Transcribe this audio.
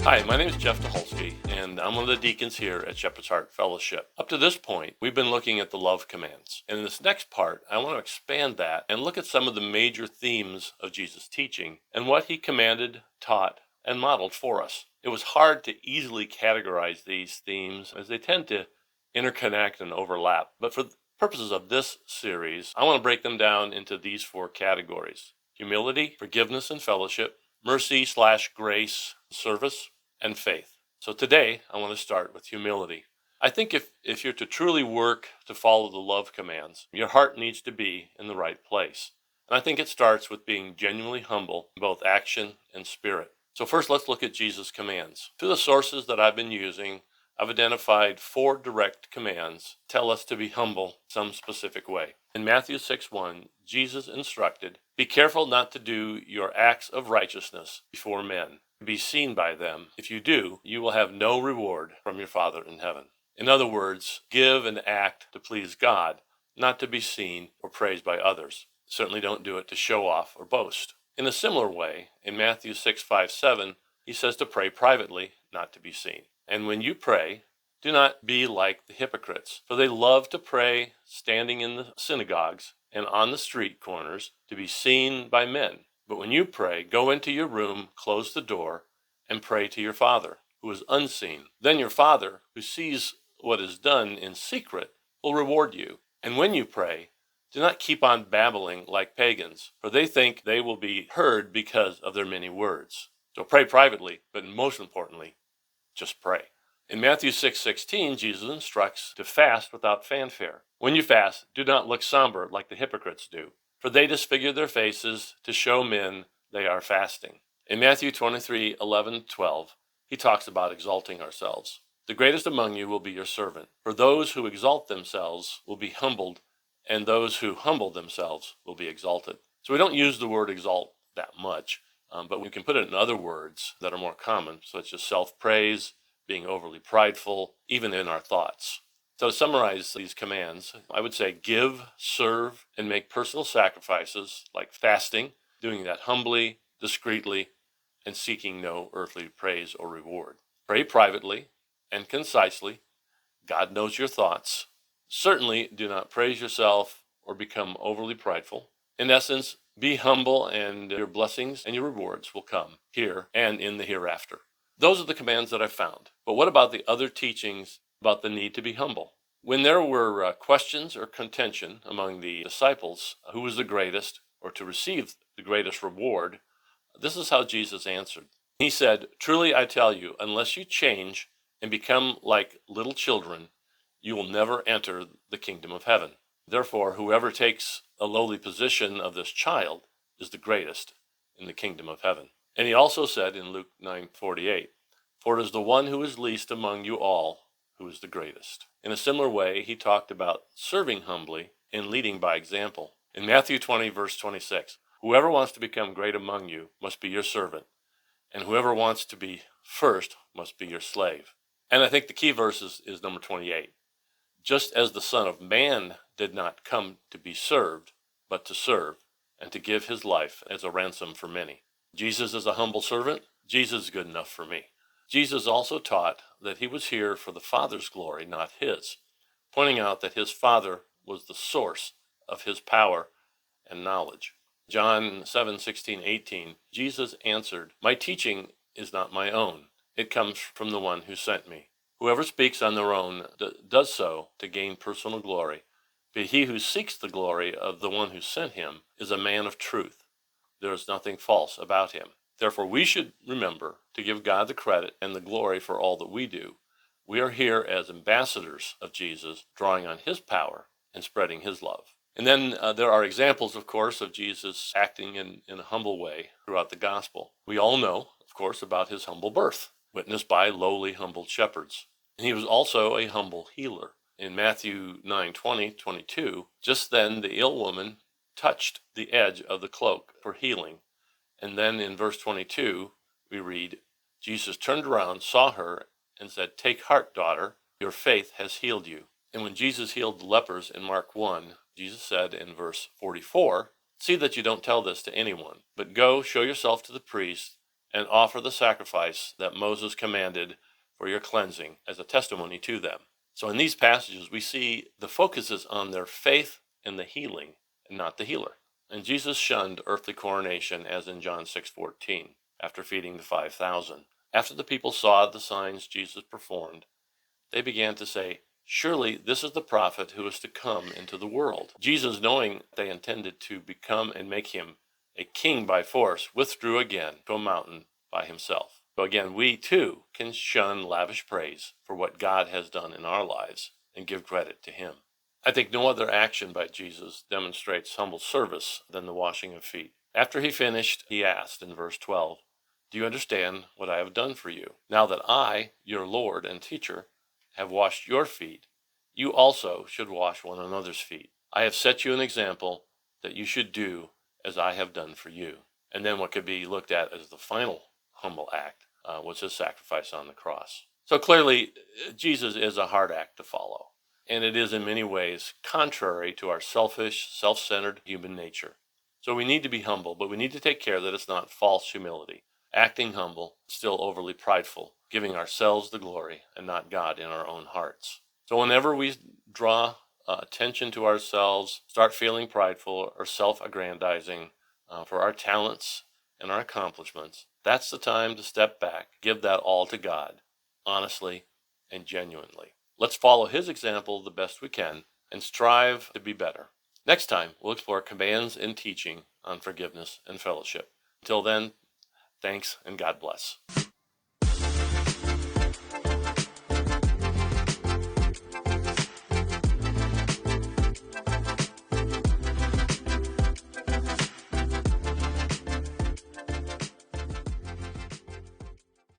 Hi, my name is Jeff and I'm one of the deacons here at Shepherd's Heart Fellowship. Up to this point, we've been looking at the love commands. And in this next part, I want to expand that and look at some of the major themes of Jesus' teaching and what he commanded, taught, and modeled for us. It was hard to easily categorize these themes as they tend to interconnect and overlap. But for the purposes of this series, I want to break them down into these four categories: humility, forgiveness and fellowship, mercy/grace, service, and faith. So today, I want to start with humility. I think if you're to truly work to follow the love commands, your heart needs to be in the right place. And I think it starts with being genuinely humble in both action and spirit. So first, let's look at Jesus' commands. Through the sources that I've been using, I've identified four direct commands tell us to be humble some specific way. In Matthew 6:1, Jesus instructed, "Be careful not to do your acts of righteousness before men, to be seen by them. If you do, you will have no reward from your Father in heaven." In other words, give and act to please God, not to be seen or praised by others. Certainly don't do it to show off or boast. In a similar way, in Matthew 6:5-7, he says to pray privately, not to be seen. And when you pray, do not be like the hypocrites, for they love to pray standing in the synagogues and on the street corners to be seen by men. But when you pray, go into your room, close the door, and pray to your Father, who is unseen. Then your Father, who sees what is done in secret, will reward you. And when you pray, do not keep on babbling like pagans, for they think they will be heard because of their many words. So pray privately, but most importantly, just pray. In Matthew 6:16, Jesus instructs to fast without fanfare. When you fast, do not look somber like the hypocrites do, for they disfigure their faces to show men they are fasting. In Matthew 23:11-12, he talks about exalting ourselves. The greatest among you will be your servant. For those who exalt themselves will be humbled, and those who humble themselves will be exalted. So we don't use the word exalt that much, but we can put it in other words that are more common, such as self-praise, being overly prideful, even in our thoughts. So to summarize these commands, I would say give, serve, and make personal sacrifices like fasting, doing that humbly, discreetly, and seeking no earthly praise or reward. Pray privately and concisely. God knows your thoughts. Certainly do not praise yourself or become overly prideful. In essence, be humble, and your blessings and your rewards will come here and in the hereafter. Those are the commands that I found. But what about the other teachings about the need to be humble? When there were questions or contention among the disciples, who was the greatest or to receive the greatest reward, this is how Jesus answered. He said, "Truly I tell you, unless you change and become like little children, you will never enter the kingdom of heaven. Therefore, whoever takes a lowly position of this child is the greatest in the kingdom of heaven." And he also said in Luke 9:48, "For it is the one who is least among you all who is the greatest." In a similar way, he talked about serving humbly and leading by example. In Matthew 20:26, "Whoever wants to become great among you must be your servant, and whoever wants to be first must be your slave." And I think the key verse is number 28. "Just as the Son of Man did not come to be served, but to serve, and to give his life as a ransom for many." Jesus is a humble servant. Jesus is good enough for me. Jesus also taught that he was here for the Father's glory, not his, pointing out that his Father was the source of his power and knowledge. John 7:16-18, Jesus answered, "My teaching is not my own. It comes from the one who sent me. Whoever speaks on their own does so to gain personal glory, but he who seeks the glory of the one who sent him is a man of truth. There is nothing false about him." Therefore, we should remember to give God the credit and the glory for all that we do. We are here as ambassadors of Jesus, drawing on his power and spreading his love. And then there are examples, of course, of Jesus acting in a humble way throughout the gospel. We all know, of course, about his humble birth, witnessed by lowly, humble shepherds. And he was also a humble healer. In Matthew 9:20-22, just then the ill woman touched the edge of the cloak for healing. And then in verse 22, we read, Jesus turned around, saw her, and said, "Take heart, daughter, your faith has healed you." And when Jesus healed the lepers in Mark 1, Jesus said in verse 44, "See that you don't tell this to anyone, but go show yourself to the priest and offer the sacrifice that Moses commanded for your cleansing as a testimony to them. So in these passages, we see the focus is on their faith in the healing and not the healer. And Jesus shunned earthly coronation, as in John 6:14, after feeding the 5,000. After the people saw the signs Jesus performed, they began to say, "Surely this is the prophet who is to come into the world." Jesus, knowing they intended to become and make him a king by force, withdrew again to a mountain by himself. So again, we too can shun lavish praise for what God has done in our lives and give credit to him. I think no other action by Jesus demonstrates humble service than the washing of feet. After he finished, he asked in verse 12, "Do you understand what I have done for you? Now that I, your Lord and teacher, have washed your feet, you also should wash one another's feet. I have set you an example that you should do as I have done for you." And then what could be looked at as the final humble act was his sacrifice on the cross. So clearly, Jesus is a hard act to follow. And it is in many ways contrary to our selfish, self-centered human nature. So we need to be humble, but we need to take care that it's not false humility, acting humble, still overly prideful, giving ourselves the glory and not God in our own hearts. So whenever we draw attention to ourselves, start feeling prideful or self-aggrandizing for our talents and our accomplishments, that's the time to step back, give that all to God, honestly and genuinely. Let's follow his example the best we can and strive to be better. Next time, we'll explore commands and teaching on forgiveness and fellowship. Until then, thanks and God bless.